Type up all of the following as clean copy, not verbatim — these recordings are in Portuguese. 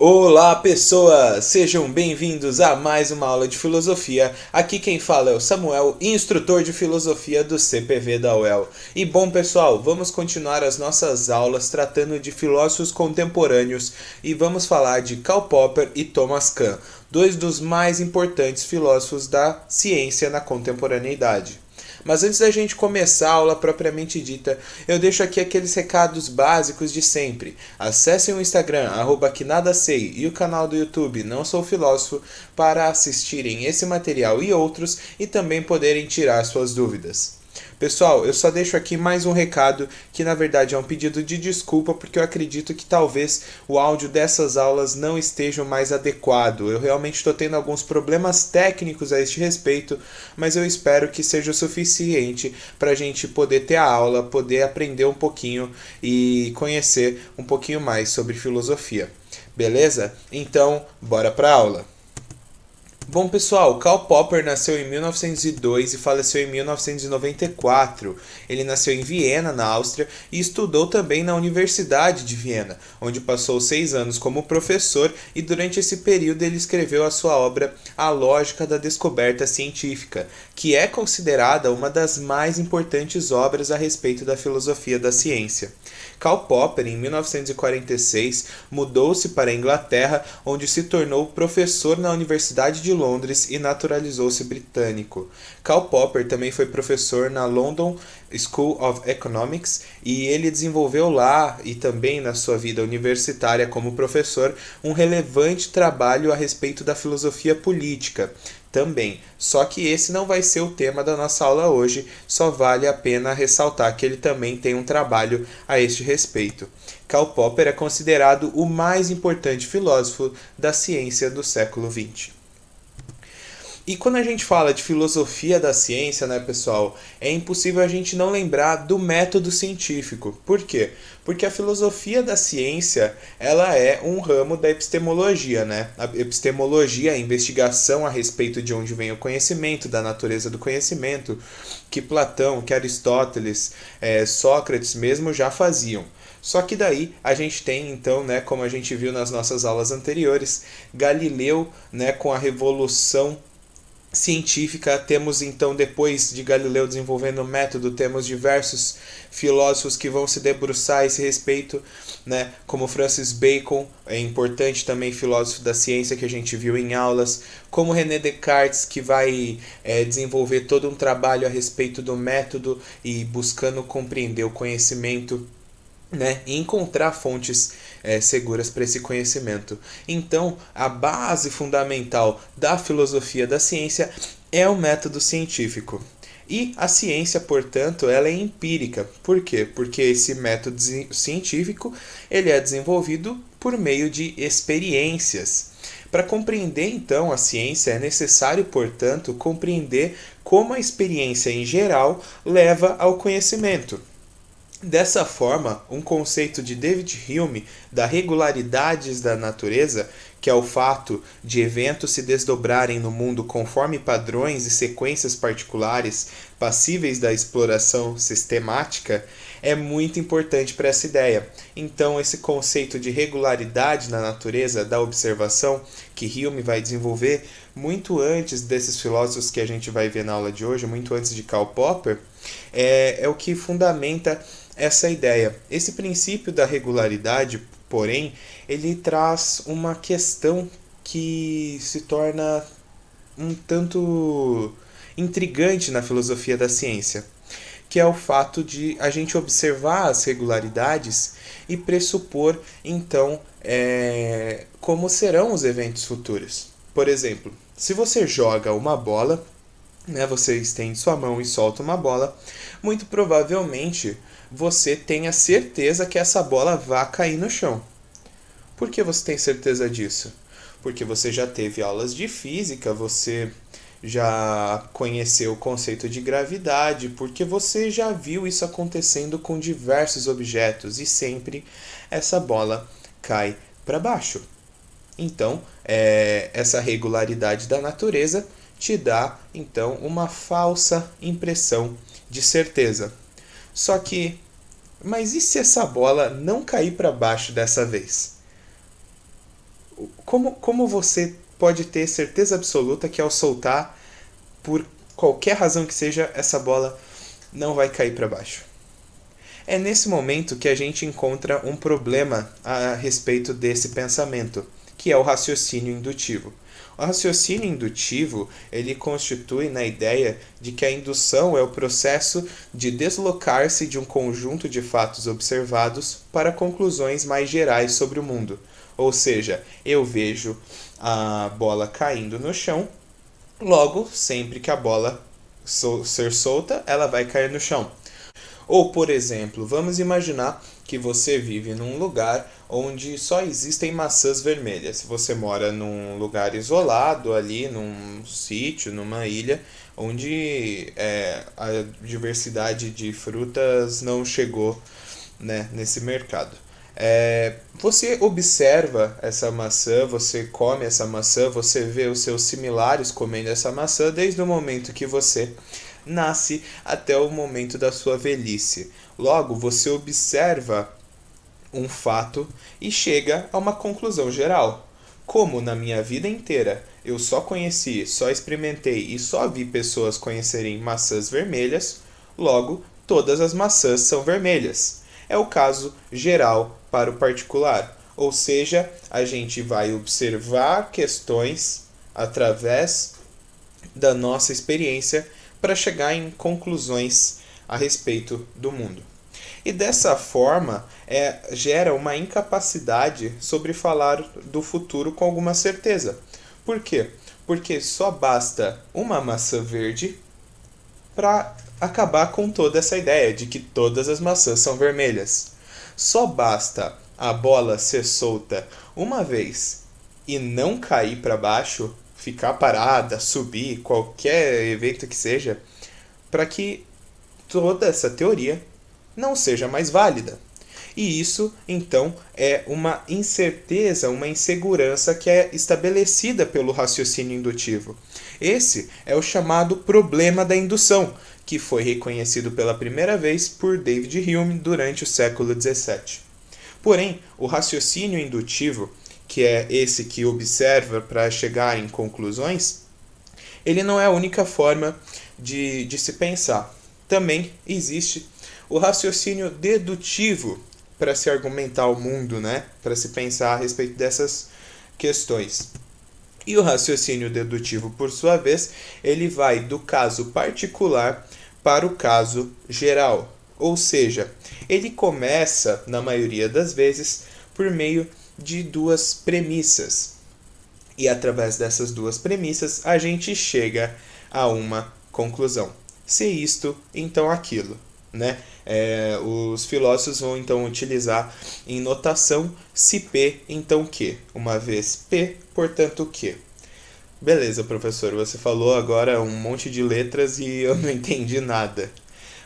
Olá pessoas, sejam bem-vindos a mais uma aula de filosofia. Aqui quem fala é o Samuel, instrutor de filosofia do CPV da UEL. E bom pessoal, vamos continuar as nossas aulas tratando de filósofos contemporâneos e vamos falar de Karl Popper e Thomas Kuhn, dois dos mais importantes filósofos da ciência na contemporaneidade. Mas antes da gente começar a aula propriamente dita, eu deixo aqui aqueles recados básicos de sempre. Acessem o Instagram, @quenadasei, e o canal do YouTube Não Sou Filósofo para assistirem esse material e outros e também poderem tirar suas dúvidas. Pessoal, eu só deixo aqui mais um recado que na verdade é um pedido de desculpa porque eu acredito que talvez o áudio dessas aulas não esteja mais adequado. Eu realmente estou tendo alguns problemas técnicos a este respeito, mas eu espero que seja o suficiente para a gente poder ter a aula, poder aprender um pouquinho e conhecer um pouquinho mais sobre filosofia. Beleza? Então, bora para a aula! Bom pessoal, Karl Popper nasceu em 1902 e faleceu em 1994. Ele nasceu em Viena, na Áustria, e estudou também na Universidade de Viena, onde passou 6 anos como professor e durante esse período ele escreveu a sua obra A Lógica da Descoberta Científica, que é considerada uma das mais importantes obras a respeito da filosofia da ciência. Karl Popper, em 1946, mudou-se para a Inglaterra, onde se tornou professor na Universidade de Londres e naturalizou-se britânico. Karl Popper também foi professor na London School of Economics e ele desenvolveu lá e também na sua vida universitária como professor um relevante trabalho a respeito da filosofia política. Também, só que esse não vai ser o tema da nossa aula hoje, só vale a pena ressaltar que ele também tem um trabalho a este respeito. Karl Popper é considerado o mais importante filósofo da ciência do século XX. E quando a gente fala de filosofia da ciência, né, pessoal, é impossível a gente não lembrar do método científico. Por quê? Porque a filosofia da ciência, ela é um ramo da epistemologia, né? A epistemologia é a investigação a respeito de onde vem o conhecimento, da natureza do conhecimento, que Platão, que Aristóteles, Sócrates mesmo já faziam. Só que daí a gente tem então, né, como a gente viu nas nossas aulas anteriores, Galileu, né, com a revolução científica. Temos então, depois de Galileu desenvolvendo o método, temos diversos filósofos que vão se debruçar a esse respeito, né? Como Francis Bacon, é importante também filósofo da ciência que a gente viu em aulas, como René Descartes, que vai desenvolver todo um trabalho a respeito do método e buscando compreender o conhecimento, né, e encontrar fontes seguras para esse conhecimento. Então, a base fundamental da filosofia da ciência é o método científico. E a ciência, portanto, ela é empírica. Por quê? Porque esse método científico ele é desenvolvido por meio de experiências. Para compreender, então, a ciência, é necessário, portanto, compreender como a experiência em geral leva ao conhecimento. Dessa forma, um conceito de David Hume da regularidades da natureza, que é o fato de eventos se desdobrarem no mundo conforme padrões e sequências particulares passíveis da exploração sistemática, é muito importante para essa ideia. Então, esse conceito de regularidade na natureza da observação, que Hume vai desenvolver muito antes desses filósofos que a gente vai ver na aula de hoje, muito antes de Karl Popper, é o que fundamenta essa ideia. Esse princípio da regularidade, porém, ele traz uma questão que se torna um tanto intrigante na filosofia da ciência, que é o fato de a gente observar as regularidades e pressupor, então, como serão os eventos futuros. Por exemplo, se você joga uma bola, né, você estende sua mão e solta uma bola, muito provavelmente você tem a certeza que essa bola vai cair no chão. Por que você tem certeza disso? Porque você já teve aulas de física, você já conheceu o conceito de gravidade, porque você já viu isso acontecendo com diversos objetos e sempre essa bola cai para baixo. Então, essa regularidade da natureza te dá, então, uma falsa impressão de certeza. Só que, mas e se essa bola não cair para baixo dessa vez? Como você pode ter certeza absoluta que ao soltar, por qualquer razão que seja, essa bola não vai cair para baixo? É nesse momento que a gente encontra um problema a respeito desse pensamento, que é o raciocínio indutivo. O raciocínio indutivo, ele constitui na ideia de que a indução é o processo de deslocar-se de um conjunto de fatos observados para conclusões mais gerais sobre o mundo. Ou seja, eu vejo a bola caindo no chão, logo, sempre que a bola ser solta, ela vai cair no chão. Ou, por exemplo, vamos imaginar que você vive num lugar onde só existem maçãs vermelhas. Você mora num lugar isolado ali, num sítio, numa ilha, onde a diversidade de frutas não chegou, né, nesse mercado. Você observa essa maçã, você come essa maçã, você vê os seus similares comendo essa maçã desde o momento que você nasce até o momento da sua velhice. Logo, você observa um fato e chega a uma conclusão geral. Como na minha vida inteira eu só conheci, só experimentei e só vi pessoas conhecerem maçãs vermelhas, logo todas as maçãs são vermelhas. É o caso geral para o particular, ou seja, a gente vai observar questões através da nossa experiência para chegar em conclusões a respeito do mundo. E dessa forma, gera uma incapacidade sobre falar do futuro com alguma certeza. Por quê? Porque só basta uma maçã verde para acabar com toda essa ideia de que todas as maçãs são vermelhas. Só basta a bola ser solta uma vez e não cair para baixo, ficar parada, subir, qualquer evento que seja, para que toda essa teoria não seja mais válida. E isso, então, é uma incerteza, uma insegurança que é estabelecida pelo raciocínio indutivo. Esse é o chamado problema da indução, que foi reconhecido pela primeira vez por David Hume durante o século XVII. Porém, o raciocínio indutivo, que é esse que observa para chegar em conclusões, ele não é a única forma de se pensar. Também existe o raciocínio dedutivo para se argumentar o mundo, né? Para se pensar a respeito dessas questões. E o raciocínio dedutivo, por sua vez, ele vai do caso particular para o caso geral. Ou seja, ele começa, na maioria das vezes, por meio de duas premissas. E através dessas duas premissas, a gente chega a uma conclusão. Se isto, então aquilo. Né? Os filósofos vão então utilizar em notação se P, então Q. Uma vez P, portanto Q. Beleza, professor, você falou agora um monte de letras e eu não entendi nada.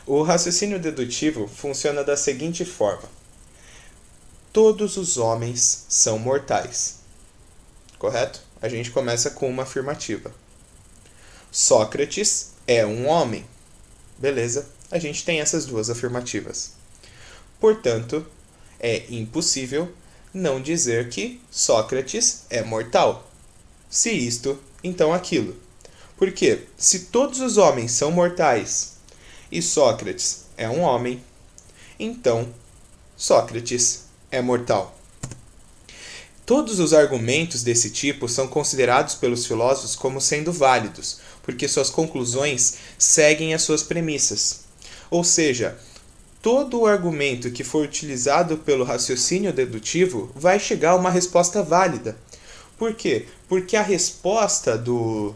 O raciocínio dedutivo funciona da seguinte forma: todos os homens são mortais. Correto? A gente começa com uma afirmativa. Sócrates é um homem. Beleza? A gente tem essas duas afirmativas. Portanto, é impossível não dizer que Sócrates é mortal. Se isto, então aquilo. Porque se todos os homens são mortais e Sócrates é um homem, então Sócrates é mortal. Todos os argumentos desse tipo são considerados pelos filósofos como sendo válidos, porque suas conclusões seguem as suas premissas. Ou seja, todo o argumento que for utilizado pelo raciocínio dedutivo vai chegar a uma resposta válida. Por quê? Porque a resposta do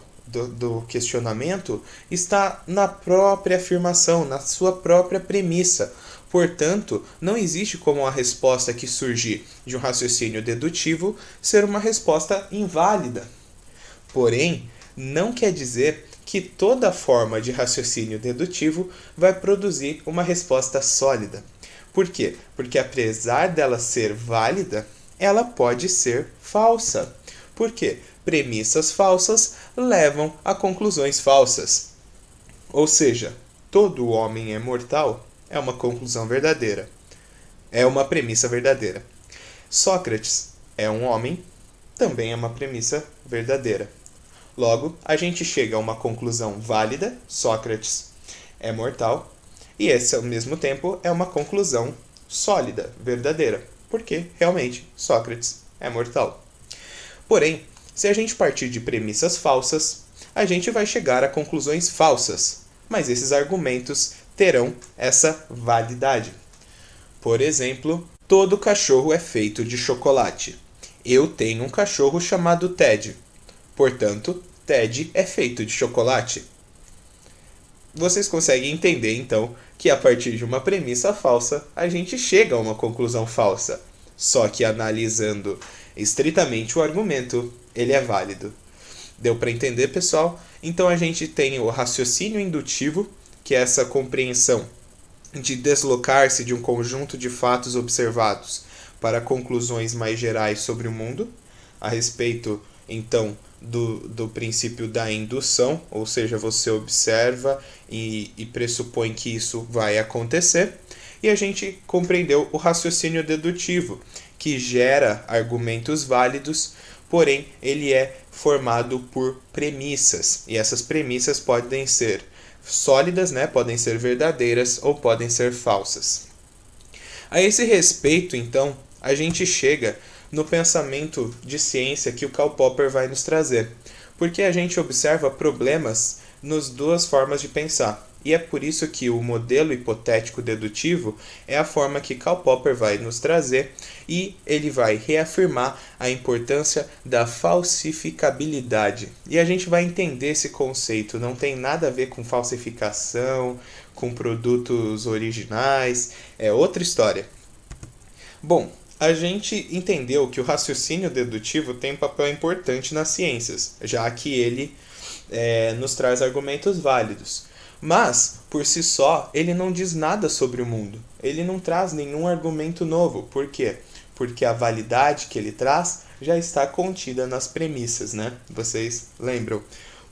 questionamento está na própria afirmação, na sua própria premissa. Portanto, não existe como a resposta que surgir de um raciocínio dedutivo ser uma resposta inválida. Porém, não quer dizer que toda forma de raciocínio dedutivo vai produzir uma resposta sólida. Por quê? Porque apesar dela ser válida, ela pode ser falsa. Por quê? Premissas falsas levam a conclusões falsas. Ou seja, todo homem é mortal é uma conclusão verdadeira. É uma premissa verdadeira. Sócrates é um homem também é uma premissa verdadeira. Logo, a gente chega a uma conclusão válida, Sócrates é mortal, e esse, ao mesmo tempo, é uma conclusão sólida, verdadeira, porque, realmente, Sócrates é mortal. Porém, se a gente partir de premissas falsas, a gente vai chegar a conclusões falsas, mas esses argumentos terão essa validade. Por exemplo, todo cachorro é feito de chocolate. Eu tenho um cachorro chamado Ted. Portanto, Ted é feito de chocolate. Vocês conseguem entender, então, que a partir de uma premissa falsa, a gente chega a uma conclusão falsa. Só que analisando estritamente o argumento, ele é válido. Deu para entender, pessoal? Então a gente tem o raciocínio indutivo, que é essa compreensão de deslocar-se de um conjunto de fatos observados para conclusões mais gerais sobre o mundo, a respeito, então, do princípio da indução, ou seja, você observa e pressupõe que isso vai acontecer, e a gente compreendeu o raciocínio dedutivo, que gera argumentos válidos, porém ele é formado por premissas, e essas premissas podem ser sólidas, né? Podem ser verdadeiras ou podem ser falsas. A esse respeito, então, a gente chega no pensamento de ciência que o Karl Popper vai nos trazer, porque a gente observa problemas nas duas formas de pensar. E é por isso que o modelo hipotético dedutivo é a forma que Karl Popper vai nos trazer, e ele vai reafirmar a importância da falsificabilidade. E a gente vai entender esse conceito, não tem nada a ver com falsificação, com produtos originais, é outra história. Bom, a gente entendeu que o raciocínio dedutivo tem um papel importante nas ciências, já que ele nos traz argumentos válidos. Mas, por si só, ele não diz nada sobre o mundo. Ele não traz nenhum argumento novo. Por quê? Porque a validade que ele traz já está contida nas premissas, né? Vocês lembram?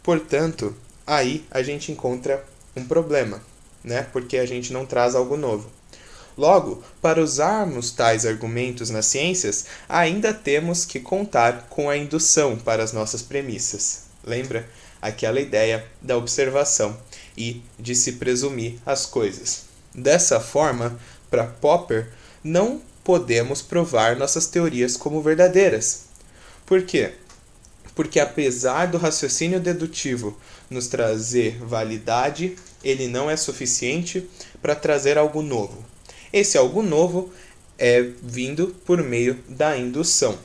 Portanto, aí a gente encontra um problema, né? Porque a gente não traz algo novo. Logo, para usarmos tais argumentos nas ciências, ainda temos que contar com a indução para as nossas premissas. Lembra? Aquela ideia da observação e de se presumir as coisas. Dessa forma, para Popper, não podemos provar nossas teorias como verdadeiras. Por quê? Porque apesar do raciocínio dedutivo nos trazer validade, ele não é suficiente para trazer algo novo. Esse algo novo é vindo por meio da indução.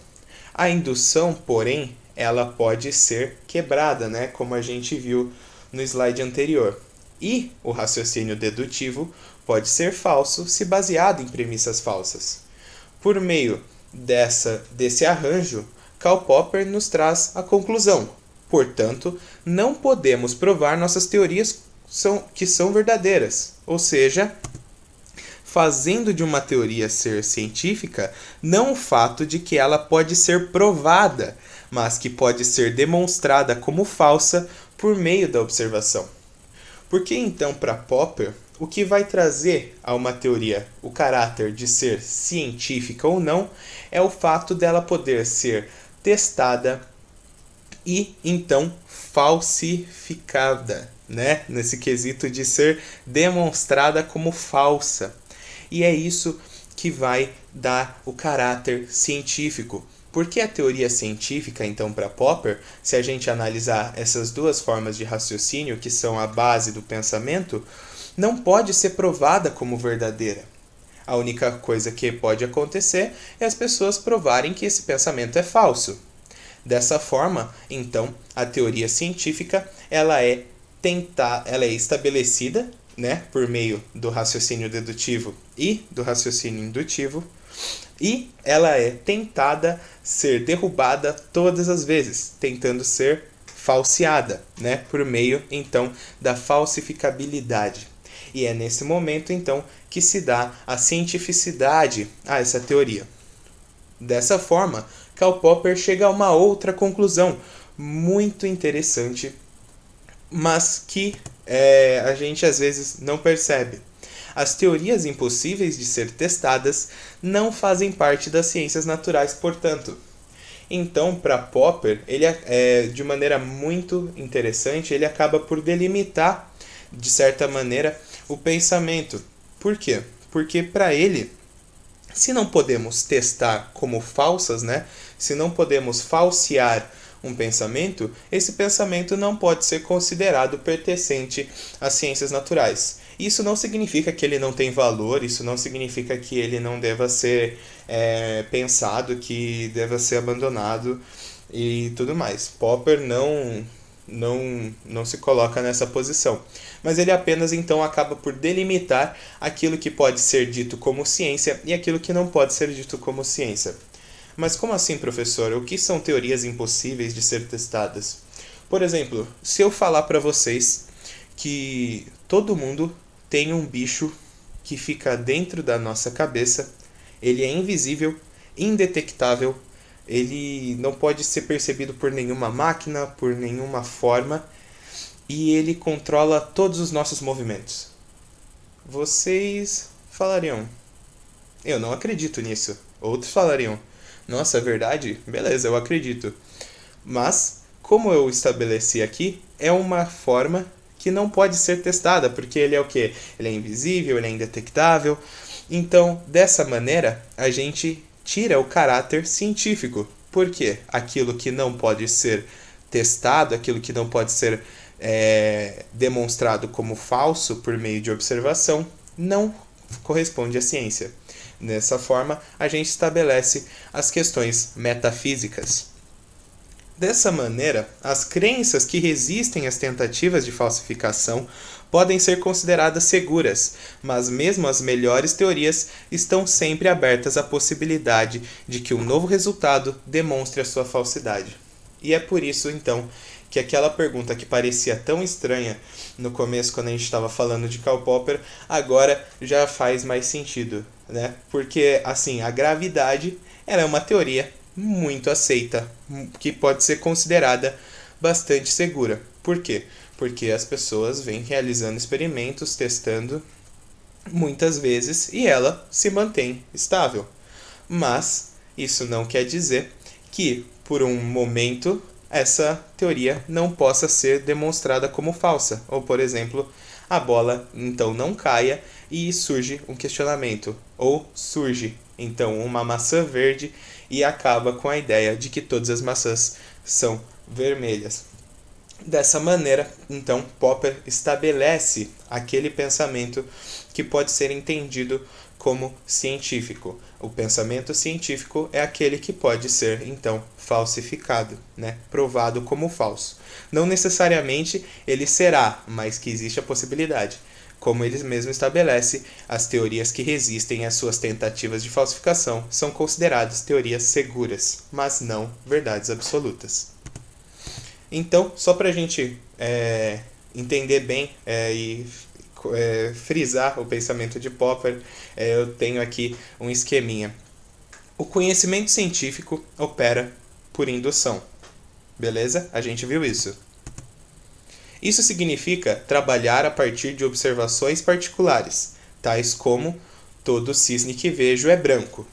A indução, porém, ela pode ser quebrada, né? Como a gente viu no slide anterior. E o raciocínio dedutivo pode ser falso se baseado em premissas falsas. Por meio desse arranjo, Karl Popper nos traz a conclusão. Portanto, não podemos provar nossas teorias que são verdadeiras. Ou seja, fazendo de uma teoria ser científica, não o fato de que ela pode ser provada, mas que pode ser demonstrada como falsa por meio da observação. Porque então, para Popper, o que vai trazer a uma teoria o caráter de ser científica ou não é o fato dela poder ser testada e então falsificada, né? Nesse quesito de ser demonstrada como falsa. E é isso que vai dar o caráter científico. Porque a teoria científica, então, para Popper, se a gente analisar essas duas formas de raciocínio, que são a base do pensamento, não pode ser provada como verdadeira. A única coisa que pode acontecer é as pessoas provarem que esse pensamento é falso. Dessa forma, então, a teoria científica ela é estabelecida, né, por meio do raciocínio dedutivo e do raciocínio indutivo, e ela é tentada ser derrubada todas as vezes, tentando ser falseada, né, por meio, então, da falsificabilidade. E é nesse momento, então, que se dá a cientificidade a essa teoria. Dessa forma, Karl Popper chega a uma outra conclusão muito interessante, mas que a gente às vezes não percebe. As teorias impossíveis de ser testadas não fazem parte das ciências naturais, portanto. Então, para Popper, ele de maneira muito interessante, ele acaba por delimitar, de certa maneira, o pensamento. Por quê? Porque para ele, se não podemos testar como falsas, né? Se não podemos falsear um pensamento, esse pensamento não pode ser considerado pertencente às ciências naturais. Isso não significa que ele não tem valor, isso não significa que ele não deva ser pensado, que deva ser abandonado e tudo mais. Popper não se coloca nessa posição. Mas ele apenas então acaba por delimitar aquilo que pode ser dito como ciência e aquilo que não pode ser dito como ciência. Mas como assim, professor? O que são teorias impossíveis de ser testadas? Por exemplo, se eu falar para vocês que todo mundo tem um bicho que fica dentro da nossa cabeça, ele é invisível, indetectável, ele não pode ser percebido por nenhuma máquina, por nenhuma forma, e ele controla todos os nossos movimentos. Vocês falariam: eu não acredito nisso. Outros falariam: nossa, é verdade? Beleza, eu acredito. Mas, como eu estabeleci aqui, é uma forma que não pode ser testada, porque ele é o quê? Ele é invisível, ele é indetectável. Então, dessa maneira, a gente tira o caráter científico. Por quê? Aquilo que não pode ser testado, aquilo que não pode ser demonstrado como falso por meio de observação, não corresponde à ciência. Dessa forma, a gente estabelece as questões metafísicas. Dessa maneira, as crenças que resistem às tentativas de falsificação podem ser consideradas seguras, mas mesmo as melhores teorias estão sempre abertas à possibilidade de que um novo resultado demonstre a sua falsidade. E é por isso, então, que aquela pergunta que parecia tão estranha no começo, quando a gente estava falando de Karl Popper, agora já faz mais sentido, né? Porque, assim, a gravidade era uma teoria muito aceita, que pode ser considerada bastante segura. Por quê? Porque as pessoas vêm realizando experimentos, testando muitas vezes e ela se mantém estável. Mas isso não quer dizer que, por um momento, essa teoria não possa ser demonstrada como falsa. Ou, por exemplo, a bola então não caia e surge um questionamento. Ou surge então uma maçã verde e acaba com a ideia de que todas as maçãs são vermelhas. Dessa maneira, então, Popper estabelece aquele pensamento que pode ser entendido como científico. O pensamento científico é aquele que pode ser, então, falsificado, né? Provado como falso. Não necessariamente ele será, mas que existe a possibilidade. Como ele mesmo estabelece, as teorias que resistem às suas tentativas de falsificação são consideradas teorias seguras, mas não verdades absolutas. Então, só para a gente entender bem e frisar o pensamento de Popper, eu tenho aqui um esqueminha. O conhecimento científico opera por indução. Beleza? A gente viu isso. Isso significa trabalhar a partir de observações particulares, tais como todo cisne que vejo é branco.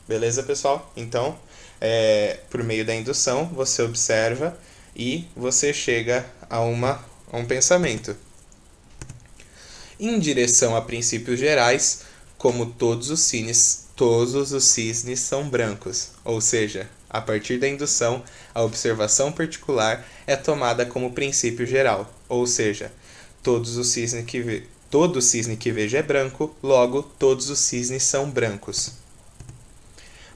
Beleza, pessoal? Então, por meio da indução, você observa e você chega a um pensamento. Em direção a princípios gerais, como todos os cisnes são brancos, ou seja, a partir da indução, a observação particular é tomada como princípio geral, ou seja, todo cisne que vejo é branco, logo todos os cisnes são brancos.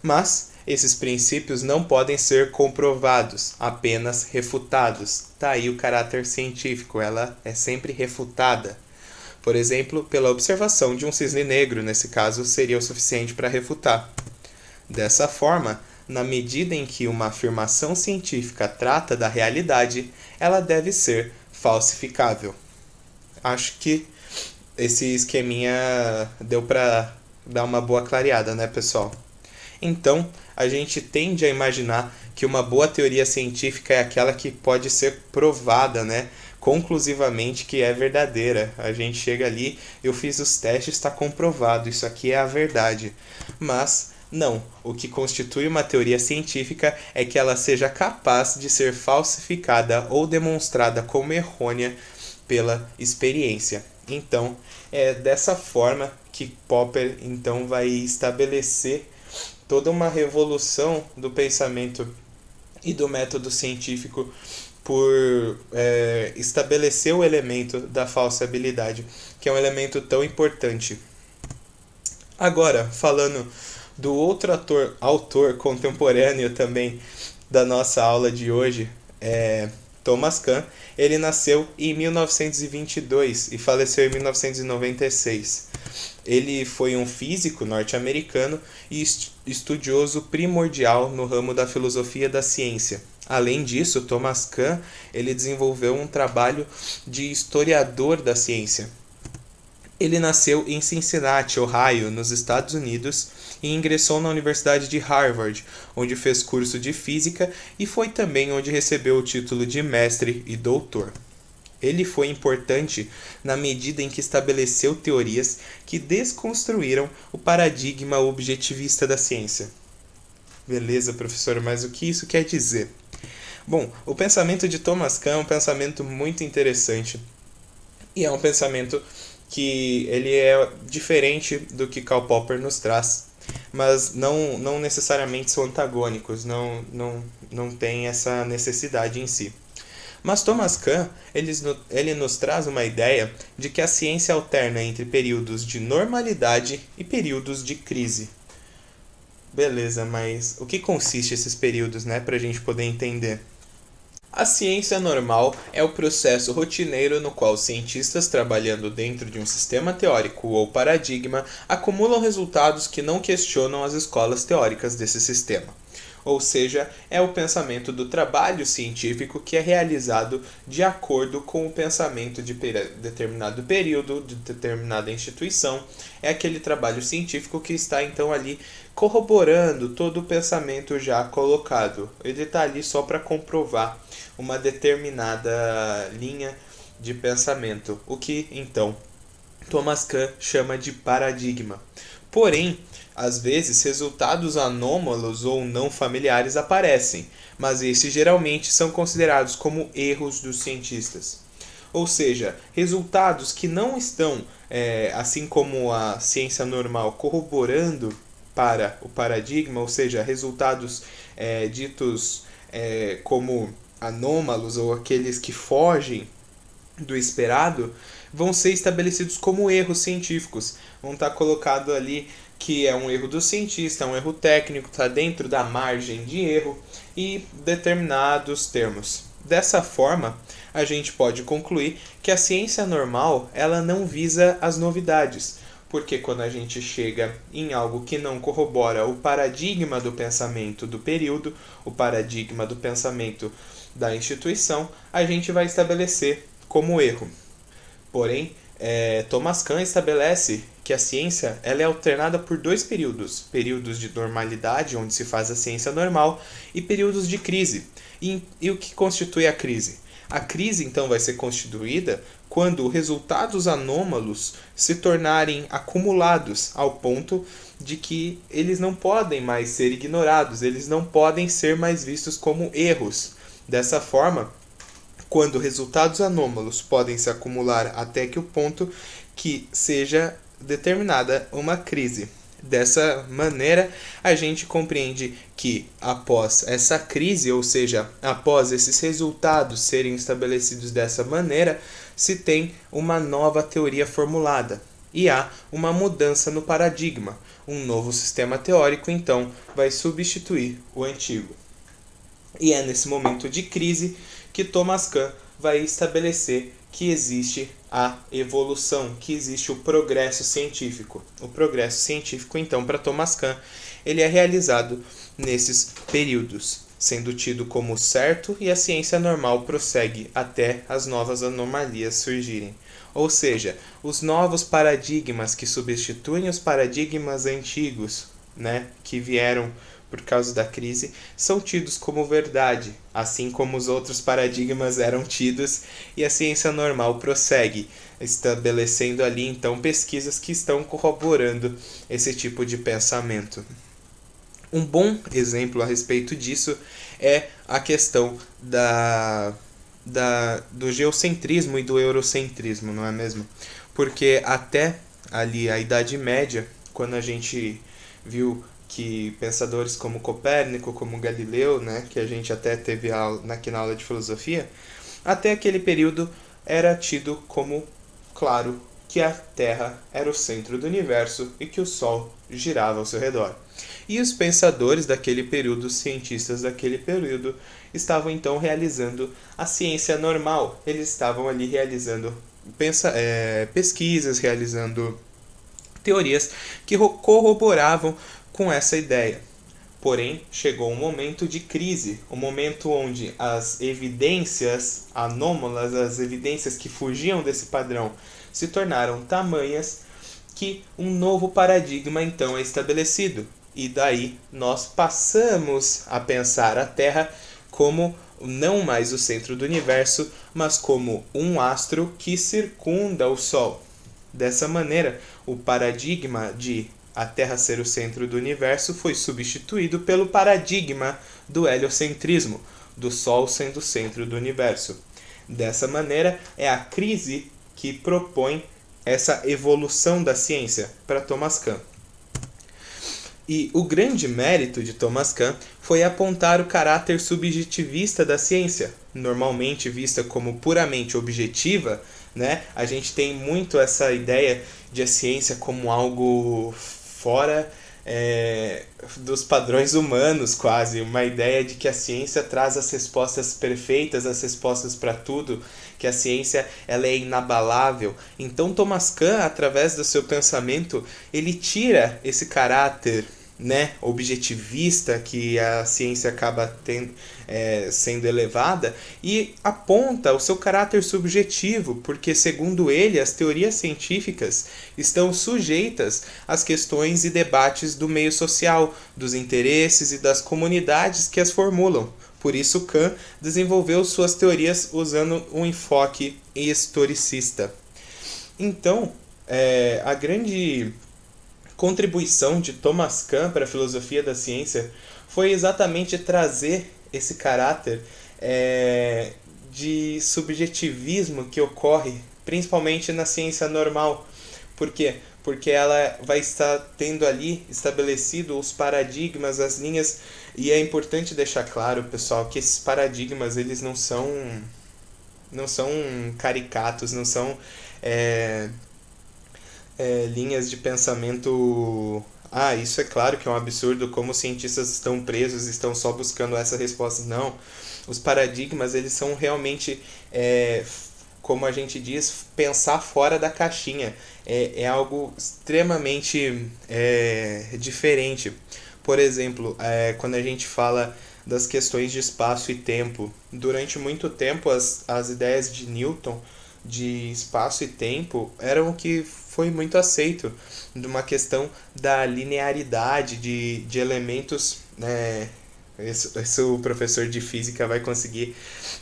Mas esses princípios não podem ser comprovados, apenas refutados. Tá aí o caráter científico, ela é sempre refutada. Por exemplo, pela observação de um cisne negro, nesse caso, seria o suficiente para refutar. Dessa forma, na medida em que uma afirmação científica trata da realidade, ela deve ser falsificável. Acho que esse esqueminha deu para dar uma boa clareada, né, pessoal? Então, a gente tende a imaginar que uma boa teoria científica é aquela que pode ser provada, né, conclusivamente que é verdadeira. A gente chega ali, eu fiz os testes, está comprovado, isso aqui é a verdade. Mas Não, o que constitui uma teoria científica é que ela seja capaz de ser falsificada ou demonstrada como errônea pela experiência. Então, é dessa forma que Popper então vai estabelecer toda uma revolução do pensamento e do método científico por estabelecer o elemento da falsibilidade, que é um elemento tão importante. Agora, falando do outro autor contemporâneo também da nossa aula de hoje, Thomas Kuhn. Ele nasceu em 1922 e faleceu em 1996. Ele foi um físico norte-americano e estudioso primordial no ramo da filosofia da ciência. Além disso, Thomas Kuhn ele desenvolveu um trabalho de historiador da ciência. Ele nasceu em Cincinnati, Ohio, nos Estados Unidos, e ingressou na Universidade de Harvard, onde fez curso de física e foi também onde recebeu o título de mestre e doutor. Ele foi importante na medida em que estabeleceu teorias que desconstruíram o paradigma objetivista da ciência. Beleza, professor, mas o que isso quer dizer? Bom, o pensamento de Thomas Kuhn é um pensamento muito interessante e é um pensamento que ele é diferente do que Karl Popper nos traz, mas não necessariamente são antagônicos, não tem essa necessidade em si. Mas Thomas Kuhn, ele nos traz uma ideia de que a ciência alterna entre períodos de normalidade e períodos de crise. Beleza, mas o que consiste esses períodos, né, para a gente poder entender? A ciência normal é o processo rotineiro no qual cientistas trabalhando dentro de um sistema teórico ou paradigma acumulam resultados que não questionam as escolas teóricas desse sistema. Ou seja, é o pensamento do trabalho científico que é realizado de acordo com o pensamento de determinado período, de determinada instituição. É aquele trabalho científico que está então ali corroborando todo o pensamento já colocado. Ele está ali só para comprovar uma determinada linha de pensamento, o que então Thomas Kuhn chama de paradigma. Porém, às vezes resultados anômalos ou não familiares aparecem, mas esses geralmente são considerados como erros dos cientistas. Ou seja, resultados que não estão, assim como a ciência normal, corroborando para o paradigma, ou seja, resultados ditos como anômalos ou aqueles que fogem do esperado, vão ser estabelecidos como erros científicos. Vão estar colocado ali que é um erro do cientista, é um erro técnico, está dentro da margem de erro e determinados termos. Dessa forma, a gente pode concluir que a ciência normal ela não visa as novidades, porque quando a gente chega em algo que não corrobora o paradigma do pensamento do período, o paradigma do pensamento da instituição, a gente vai estabelecer como erro. Porém, Thomas Kuhn estabelece que a ciência ela é alternada por dois períodos. Períodos de normalidade, onde se faz a ciência normal, e períodos de crise. E o que constitui a crise? A crise, então, vai ser constituída quando resultados anômalos se tornarem acumulados ao ponto de que eles não podem mais ser ignorados, eles não podem ser mais vistos como erros. Dessa forma, quando resultados anômalos podem se acumular até que o ponto que seja determinada uma crise. Dessa maneira, a gente compreende que após essa crise, ou seja, após esses resultados serem estabelecidos dessa maneira, se tem uma nova teoria formulada e há uma mudança no paradigma. Um novo sistema teórico, então, vai substituir o antigo. E é nesse momento de crise que Thomas Kuhn vai estabelecer que existe a evolução, que existe o progresso científico. O progresso científico, então, para Thomas Kuhn, ele é realizado nesses períodos, sendo tido como certo e a ciência normal prossegue até as novas anomalias surgirem. Ou seja, os novos paradigmas que substituem os paradigmas antigos, né, que vieram por causa da crise, são tidos como verdade, assim como os outros paradigmas eram tidos, e a ciência normal prossegue, estabelecendo ali então pesquisas que estão corroborando esse tipo de pensamento. Um bom exemplo a respeito disso é a questão do geocentrismo e do eurocentrismo, não é mesmo? Porque até ali a Idade Média, quando a gente viu que pensadores como Copérnico, como Galileu, né, que a gente até teve aqui na aula de filosofia, até aquele período era tido como claro que a Terra era o centro do universo e que o Sol girava ao seu redor. E os pensadores daquele período, os cientistas daquele período, estavam então realizando a ciência normal. Eles estavam ali realizando pesquisas, realizando teorias que corroboravam com essa ideia. Porém, chegou um momento de crise, um momento onde as evidências anômalas, as evidências que fugiam desse padrão, se tornaram tamanhas que um novo paradigma então é estabelecido. E daí nós passamos a pensar a Terra como não mais o centro do universo, mas como um astro que circunda o Sol. Dessa maneira, o paradigma de a Terra ser o centro do universo foi substituído pelo paradigma do heliocentrismo, do Sol sendo o centro do universo. Dessa maneira, é a crise que propõe essa evolução da ciência para Thomas Kuhn. E o grande mérito de Thomas Kuhn foi apontar o caráter subjetivista da ciência, normalmente vista como puramente objetiva, né? A gente tem muito essa ideia de a ciência como algo fora dos padrões humanos, quase. Uma ideia de que a ciência traz as respostas perfeitas, as respostas para tudo, que a ciência ela é inabalável. Então Thomas Kuhn, através do seu pensamento, ele tira esse caráter, né, objetivista que a ciência acaba sendo elevada e aponta o seu caráter subjetivo, porque segundo ele as teorias científicas estão sujeitas às questões e debates do meio social, dos interesses e das comunidades que as formulam. Por isso Kuhn desenvolveu suas teorias usando um enfoque historicista. Então, a grande contribuição de Thomas Kuhn para a filosofia da ciência foi exatamente trazer esse caráter de subjetivismo que ocorre principalmente na ciência normal. Por quê? Porque ela vai estar tendo ali estabelecido os paradigmas, as linhas, e é importante deixar claro, pessoal, que esses paradigmas eles não são caricatos, não são linhas de pensamento. Isso é claro que é um absurdo, como os cientistas estão presos, estão só buscando essa resposta. Não, os paradigmas eles são realmente, como a gente diz, pensar fora da caixinha. É algo extremamente diferente. Por exemplo, quando a gente fala das questões de espaço e tempo, durante muito tempo as ideias de Newton de espaço e tempo eram o que foi muito aceito, de uma questão da linearidade de elementos, né? Isso o professor de física vai conseguir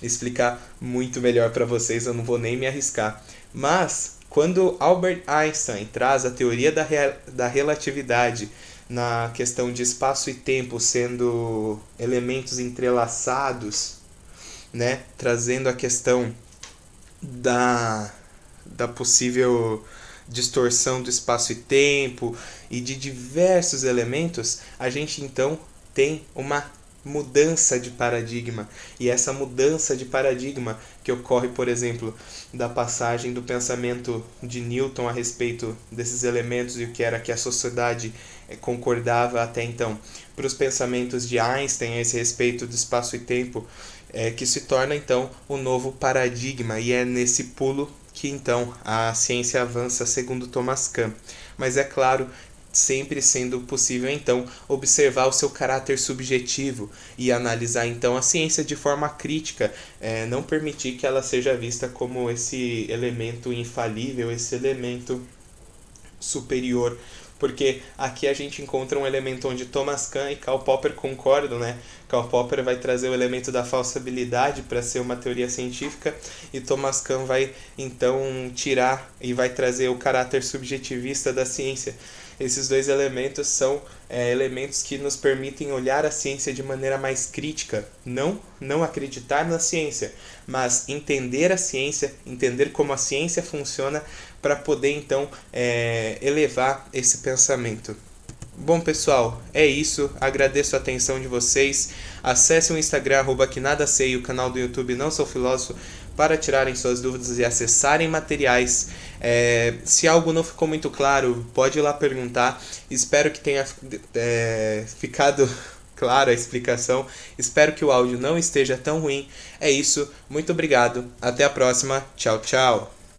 explicar muito melhor para vocês, eu não vou nem me arriscar. Mas quando Albert Einstein traz a teoria da relatividade na questão de espaço e tempo sendo elementos entrelaçados, né, trazendo a questão da possível distorção do espaço e tempo e de diversos elementos, a gente então tem uma mudança de paradigma. E essa mudança de paradigma que ocorre, por exemplo, da passagem do pensamento de Newton a respeito desses elementos e o que era que a sociedade concordava até então, para os pensamentos de Einstein a esse respeito do espaço e tempo, que se torna então o novo paradigma, e é nesse pulo que então a ciência avança segundo Thomas Kuhn. Mas é claro, sempre sendo possível então observar o seu caráter subjetivo e analisar então a ciência de forma crítica, não permitir que ela seja vista como esse elemento infalível, esse elemento superior, porque aqui a gente encontra um elemento onde Thomas Kuhn e Karl Popper concordam, né? Karl Popper vai trazer o elemento da falsabilidade para ser uma teoria científica, e Thomas Kuhn vai então tirar e vai trazer o caráter subjetivista da ciência. esses dois elementos são elementos que nos permitem olhar a ciência de maneira mais crítica, não acreditar na ciência, mas entender a ciência, entender como a ciência funciona para poder então elevar esse pensamento. Bom, pessoal, é isso. Agradeço a atenção de vocês. Acesse o Instagram, @quenadasei, e o canal do YouTube Não Sou Filósofo, para tirarem suas dúvidas e acessarem materiais. Se algo não ficou muito claro, pode ir lá perguntar. Espero que tenha ficado clara a explicação. Espero que o áudio não esteja tão ruim. É isso. Muito obrigado. Até a próxima. Tchau, tchau.